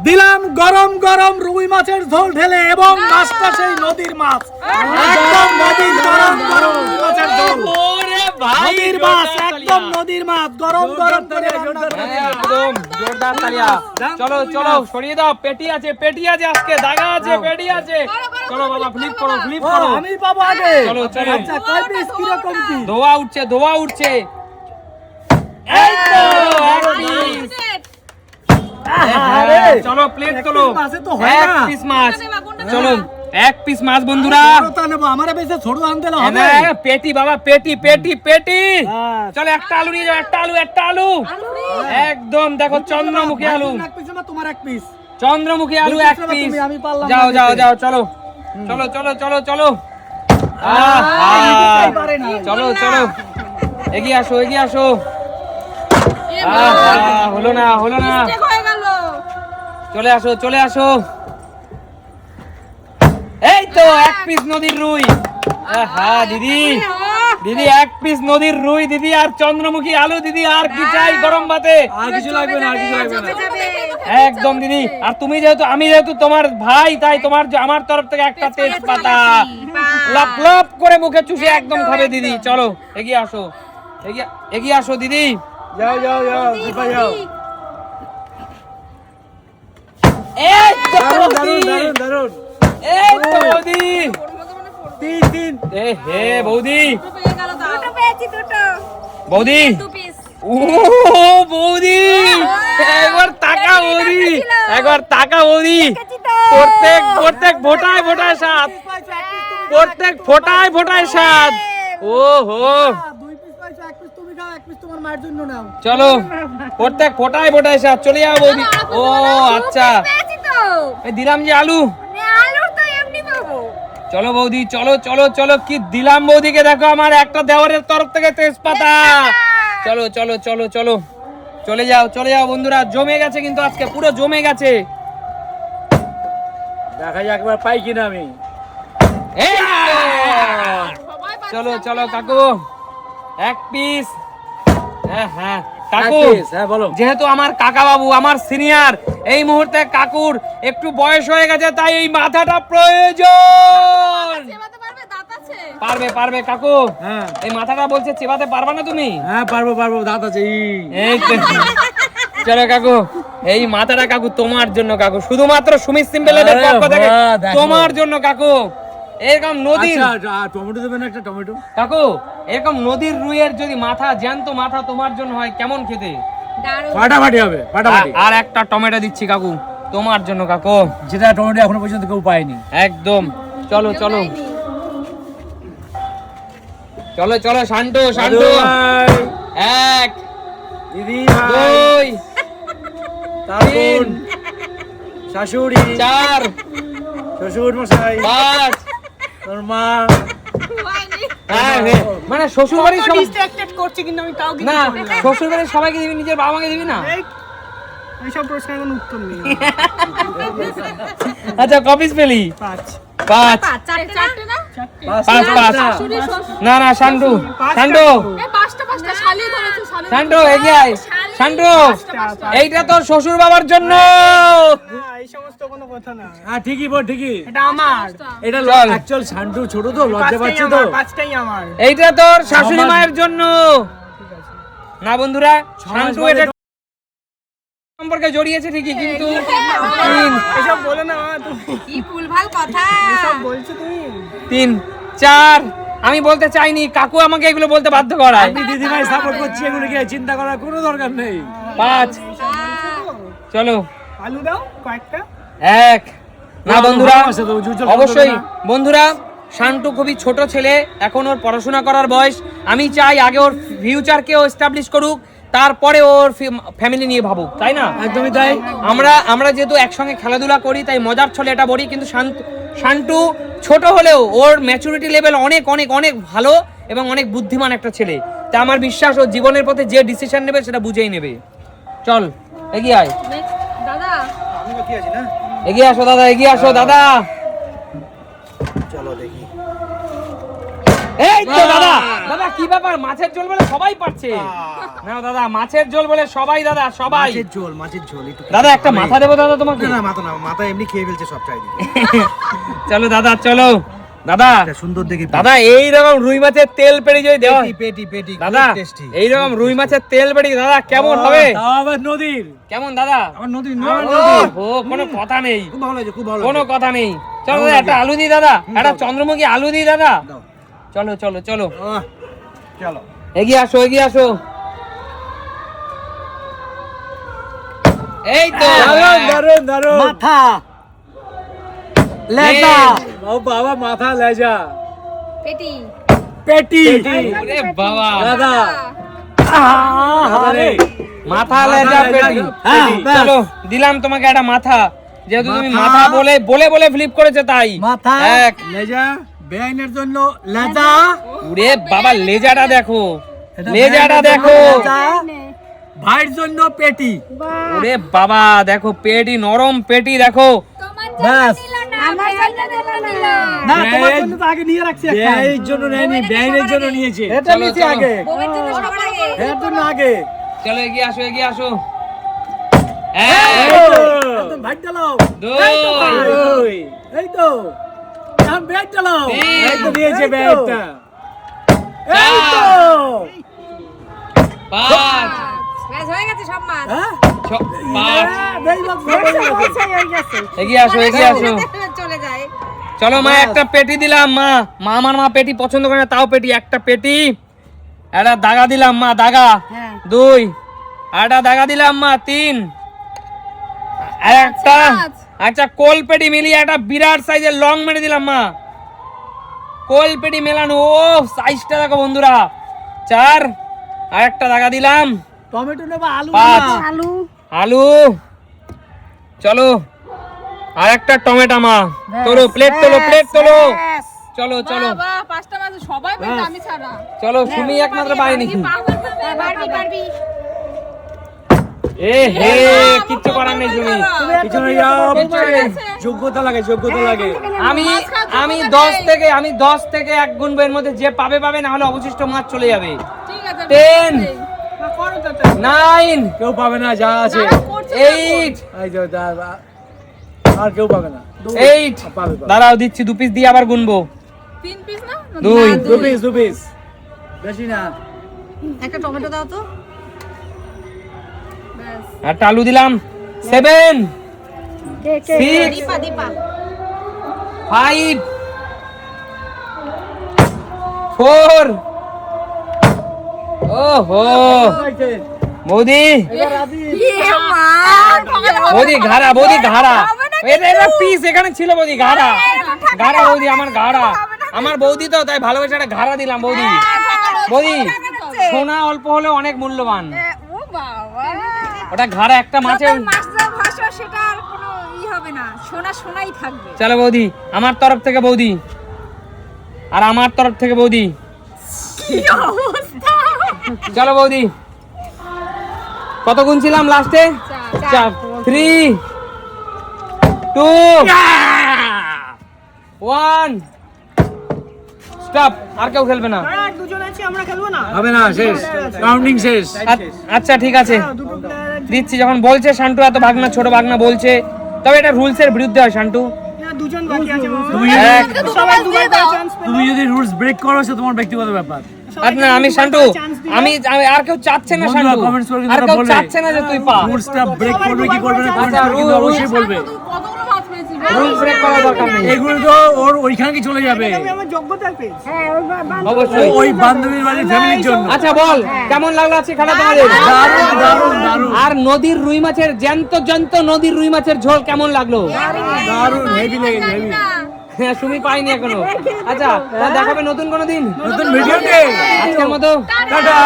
দিলাম গরম গরম রুই মাছের ঝোল ঢেলে এবং মাছটা সেই নদীর মাছ, একদম নদীর গরম গরম রুই মাছের ঝোল। নদীর মাছ, একদম নদীর মাছ, গরম গরম করে রান্না করে। একদম জোরদার তালিয়া। চলো চলো সরিয়ে দাও, পেটি আছে আজকে, দাগা আছে, পেটি আছে। চলো বাবা, ফ্লিপ করো। আমি পাবো আগে। চলো চলো। আচ্ছা, কয় পিস কিরকম কি? ধোয়া উঠছে। এই তো এক পিস। আরে চলো প্লেট তোলো। মাছে তো হয় এক না। পিস মাছ। চলো এক পিস মাছ বন্ধুরা। বড়টা নেবো, আমারে বেশি ছোট আনতে হবে। না, পেটি বাবা, পেটি। হ্যাঁ। চলো একটা আলু নিয়ে যাও, একটা আলু। একদম দেখো চন্দ্রমুখী আলু। এক পিস না, তোমার এক পিস। চন্দ্রমুখী আলু দুই এক পিস পিস। তুমি, আমি পারলাম যাও না যাও নিতে। যাও চলো। চলো। নিতেই পারে না। চলো এগিয়ে আসো। হলো না। চলে আসো। এই তো এক পিস নদীর রুই। দিদি এক পিস নদীর রুই দিদি, আর চন্দ্রমুখী আলু দিদি, আর কি চাই গরম ভাতে? আর কিছু লাগবে না। একদম দিদি। আর আমি যেহেতু তোমার ভাই, তাই আমার তরফ থেকে একটা তেজপাতা লপ করে মুখে চুষে একদম খাবে দিদি। চলো এগিয়ে আসো দিদি। যাও দীপা যাও। এই তো বৌদি। দারুন। এই তো বৌদি। তিন। হে বৌদি। বৌদি। ও বৌদি, একবার তাকা বৌদি। প্রত্যেক ফোটায় স্বাদ। প্রত্যেক ফোটায় স্বাদ। ওহো, দুই পিস পাইছো, এক পিস তুমি খাও, এক পিস তোমার মায়ের জন্য নাও। চলো প্রত্যেক ফোটায় স্বাদ। চলে যাও বৌদি। ও আচ্ছা, এই দিলাম যে আলু। চলো বৌদি, চলো। কি দিলাম বৌদিকে, দেখো আমার একটা দেওয়ারের তরফ থেকে তেজপাতা। চলো চলে যাও বন্ধুরা। জমে গেছে কিন্তু আজকে, পুরো জমে গেছে। দেখা যাক একবার পাই কিনা আমি। এই তো। চলো কাকু, এক পিস। হ্যাঁ কাকু, হ্যাঁ বলো। যেহেতু আমার কাকা বাবু, আমার সিনিয়র, এই মুহূর্তে কাকুর একটু বয়স হয়ে গেছে, তাই এই মাথাটা প্রয়োজন। পারবে কাকু। হ্যাঁ এই মাথাটা বলছে চেবাতে পারবা না তুমি? হ্যাঁ পারবো, দাঁত আছে। এই তো। চলো কাকু, এই মাথাটা কাকু তোমার জন্য কাকু, শুধুমাত্র সুমিত সিম্পলের পক্ষ থেকে তোমার জন্য কাকু। এরকম নদীর টমেটো দেবেন একটা, টমেটো কাকু, এরকম নদীর রুইয়ের যদি মাথা, জ্যান্ত মাথা তোমার জন্য হয়, কেমন খেতে? ফাটাফাটি হবে। আর একটা টমেটো দিচ্ছি কাকু তোমার জন্য কাকু, যেটা টমেটো এখনো পর্যন্ত কেউ পায়নি। একদম। চলো শান্ত। এক, দিদি, দুই, তিন, শাশুড়ি, চার, শ্বশুর মশাই, পাঁচ। তোর মা। মানে শ্বশুর বাড়ির সবাই ডিস্ট্রাক্টেড করছে, কিন্তু আমি কাউকে না, শ্বশুর বাড়ির সবাইকে দিবি, নিজের বাবা মাকে দিবি না? এইসব প্রশ্নের কোনো উত্তর নেই। আচ্ছা কপিস পেলি? পাঁচ। না শান্টু, এগিয়ে আয়। শান্টু, এইটা তোর শ্বশুর বাবার জন্য। এই সমস্ত কোনো কথা না। হ্যাঁ ঠিকই। এটা আমার। এটা চল। অ্যাকচুয়াল শান্টু ছোট তো, লজ্জা পাচ্ছে তো। পাঁচটাই আমার। এইটা তোর শাশুড়ি মায়ের জন্য না বন্ধুরা। শান্টু এটা সম্পর্কে জড়িয়েছে ঠিকই, কিন্তু এসব বলে না তুমি। কি ভুলভাল কথা এসব বলছো তুমি। 3, 4। আমি বলতে চাইনি, কাকু আমাকে এগুলো বলতে বাধ্য করায়। আমি দিদিভাই সাপোর্ট করছি, এগুলোকে চিন্তা করার কোনো দরকার নেই। 5। চলো আলু দাও কয়েকটা। 1। না বন্ধুরা, আছে তো, উজ্জ্বল অবশ্যই বলবে না। বন্ধুরা, শান্টু খুবই ছোট ছেলে, এখন ওর পড়াশোনা করার বয়স। আমি চাই আগে ওর ফিউচারকে ও এস্টাবলিশ করুক, তারপরে ওর ফ্যামিলি নিয়ে ভাবুক, তাই না? একদমই তাই। আমরা যেহেতু একসঙ্গে খেলাধুলা করি, তাই মজার ছলে এটা বলি, কিন্তু শান্টু ছোট হলেও ওর ম্যাচুরিটি লেভেল অনেক অনেক অনেক ভালো এবং অনেক বুদ্ধিমান একটা ছেলে। তা আমার বিশ্বাস ও জীবনের পথে যে ডিসিশন নেবে সেটা বুঝেই নেবে। চল এগিয়ে আয় দাদা, আমি বাকি আছি না। এগিয়ে আসো দাদা, এগিয়ে আসো দাদা। চলো দেখি। এই তো দাদা, দাদা কি ব্যাপার, মাছের ঝোল বলে সবাই পাচ্ছে। না দাদা, মাছের ঝোল বলে সবাই, দাদা সবাই। মাছের ঝোল একটু দাদা একটা মাথা দেবো দাদা তোমাকে? না মাথা না, মাথা এমনি খেয়ে ফেলছে সব চাইদিকে। চলো দাদা, চলো দাদা। সুন্দর দেখে দাদা এইরকম রুই মাছের তেল পেড়ি যদি দেওয়া হয়, পেটি পেটি দাদা এইরকম রুই মাছের তেল পেড়ি দাদা কেমন হবে? আবার নদীর কেমন দাদা? আমার নদীর ও কোনো কথা নেই, খুব ভালো লাগে, খুব ভালো কোনো লাগে। কথা নেই। চলো দাদা একটা আলু দিই দাদা, একটা চন্দ্রমুখী আলু দিই দাদা। দাও। চলো চলো চলো, চলো এগিয়ে আসো এগিয়ে আসো। এই তো দারুন মাথা লেজা, ও বাবা মাথা লেজা পেটি পেটি ওরে বাবা, দাদা আরে মাথা লেজা পেটি। হ্যাঁ, ব্যাস। চলো দিলাম তোমাকে একটা মাথা, যেহেতু তুমি মাথা। মাথা বলে বলে বলে ফ্লিপ করেছে তাই। মাথা এক। লেজা, বেআইনের জন্য লেজা, ওরে বাবা লেজাটা দেখো, এটা লেজাটা বেআইনের দেখো। জন্য লেজা, ভাইয়ের জন্য পেটি। ওরে বাবা দেখো পেটি, নরম পেটি দেখো। ব্যাস। আমার জন্য দিল না তোমার জন্য তো আগে নিয়ে রাখছি একটা। বেআইনের জন্য নেয়নি, বেআইনের জন্য নিয়েছে। এটা চলো, নিয়েছে চলো। আগে, বউয়ের জন্য সবার আগে এর জন্য আগে। চলো এগিয়ে আসো এগিয়ে আসো। এই এক, তো, একদম ভাই চালাও। দুই, এই তো এখন ব্যাগ চালাও। তিন, এই তো নিয়েছে ব্যাগটা। এই তো পাঁচ, ব্যাস হয়ে গেছে সব মাছ হ্যাঁ পাঁচ। দেই বাপ হয়ে গেছে এগিয়ে আসো এগিয়ে আসো। চলে যায় চলো মা একটা পেটি দিলাম, মা মা আমার মা পেটি পছন্দ করে না, তাও পেটি একটা পেটি। একটা দাগা দিলাম মা, দাগা হ্যাঁ। দুই, আর একটা দাগা দিলাম মা তিন, আর একটা আচ্ছা কোল পেটি মিলিয়ে একটা বিরাট সাইজের লং মেরে দিলাম মা। কোল পেটি মেলানো, ও সাইজটা দেখো বন্ধুরা। চার, আর একটা দাগা দিলাম। টমেটো নেবা, আলু পাঁচ। নেবা। আলু আলু, চলো আর একটা টমেটো মা। তোলো প্লেট, তোলো প্লেট, তোলো। চলো চলো বাবা পাঁচটা মাছ সবাই পেট আমি ছাড়া চলো, সুমি একমাত্র পাইনি। পারবি পারবি এ হে কিচ্ছু করার নেই সুমি। পিছনে যাও, যোগ্যতা লাগে, যোগ্যতা লাগে। আমি আমি 10 থেকে 1 গুনবো, এর মধ্যে যে পাবে পাবে, না হলে অবশিষ্ট মাছ চলে যাবে। ঠিক আছে 10, 9, কেউ পাবে না, যা আছে 8, এই যে আর কেউ পাবে না। 8 পাবে, পাবে। দাঁড়াও দিচ্ছি, 2 পিস দিয়ে আবার গুনবো। 3 পিস না 2, দু পিস, দু পিস, বেশি না। একটা টমেটো দাও তো ব্যাস আর আলু দিলাম। 7, 6, দীপা দীপা 5, 4, ওহো বৌদি, বৌদি ঘাড়া, বৌদি ঘাড়া, এটা পিস এখানে ছিল বৌদি, ঘাড়া ঘাড়া বৌদি, আমার ঘাড়া, আমার বৌদি তো তাই ভালোবেসে একটা ঘাড়া দিলাম বৌদি। বৌদি সোনা অল্প হলে অনেক মূল্যবান, ও বাবা ওটা ঘাড়া একটা মাছে। মাছ যা ভাষা সেটা আর কোনো হবে না, সোনা সোনাই থাকবে। চলো বৌদি আমার তরফ থেকে বৌদি, আর আমার তরফ থেকে বৌদি। চলো বৌদি, কত গুনছিলাম লাস্টে? 4, 3, 2, 1, স্টপ। আর কেউ খেলবে না। দুজন আছি, আমরা খেলবো না? হবে না, শেষ, কাউন্টিং শেষ। আচ্ছা ঠিক আছে দুটো প্লেয়ার দিচ্ছি, যখন বলছে শান্টু এত ভাগনা ছোট ভাগনা বলছে, তবে এটা রুলস এর বিরুদ্ধে হয় শান্টু। দুজন বাকি আছে মামা। তুমি এক, সবাই দুবার চান্স পেল। তুমি যদি রুলস ব্রেক করো সে তোমার ব্যক্তিগত ব্যাপার। আচ্ছা আমি শান্টু, আমি আর কেউ চাচ্ছে না শান্টু, বন্ধুরা comments করে কিন্তু আর কেউ বলবে। চাচ্ছে না যে তুই পা। রুলসটা ব্রেক করবে কি করবে না কমেন্ট আচ্ছা, করে কিন্তু rules- অবশ্যই বলবে। কতগুলো মাছ পেয়েছি রুলস ব্রেক করার দরকার নেই, এগুলো তো ওর ওইখানে চলে যাবে, আমি আমার যোগ্যতার পেয়েছি। অবশ্যই। ওই বান্ধবীর বাড়ির ফ্যামিলির জন্য। আচ্ছা বল কেমন লাগলো আছে খেলা তোমাদের? দারুণ দারুণ দারুণ আর নদীর রুই মাছের জ্যান্ত নদীর রুই মাছের ঝোল কেমন লাগলো? দারুণ, হেভি লেগেছে, হেভি। হ্যাঁ সুমি পাইনি এখনো। আচ্ছা তা দেখাবে নতুন কোনো দিন, নতুন ভিডিওতে আজকের মতো টাটা।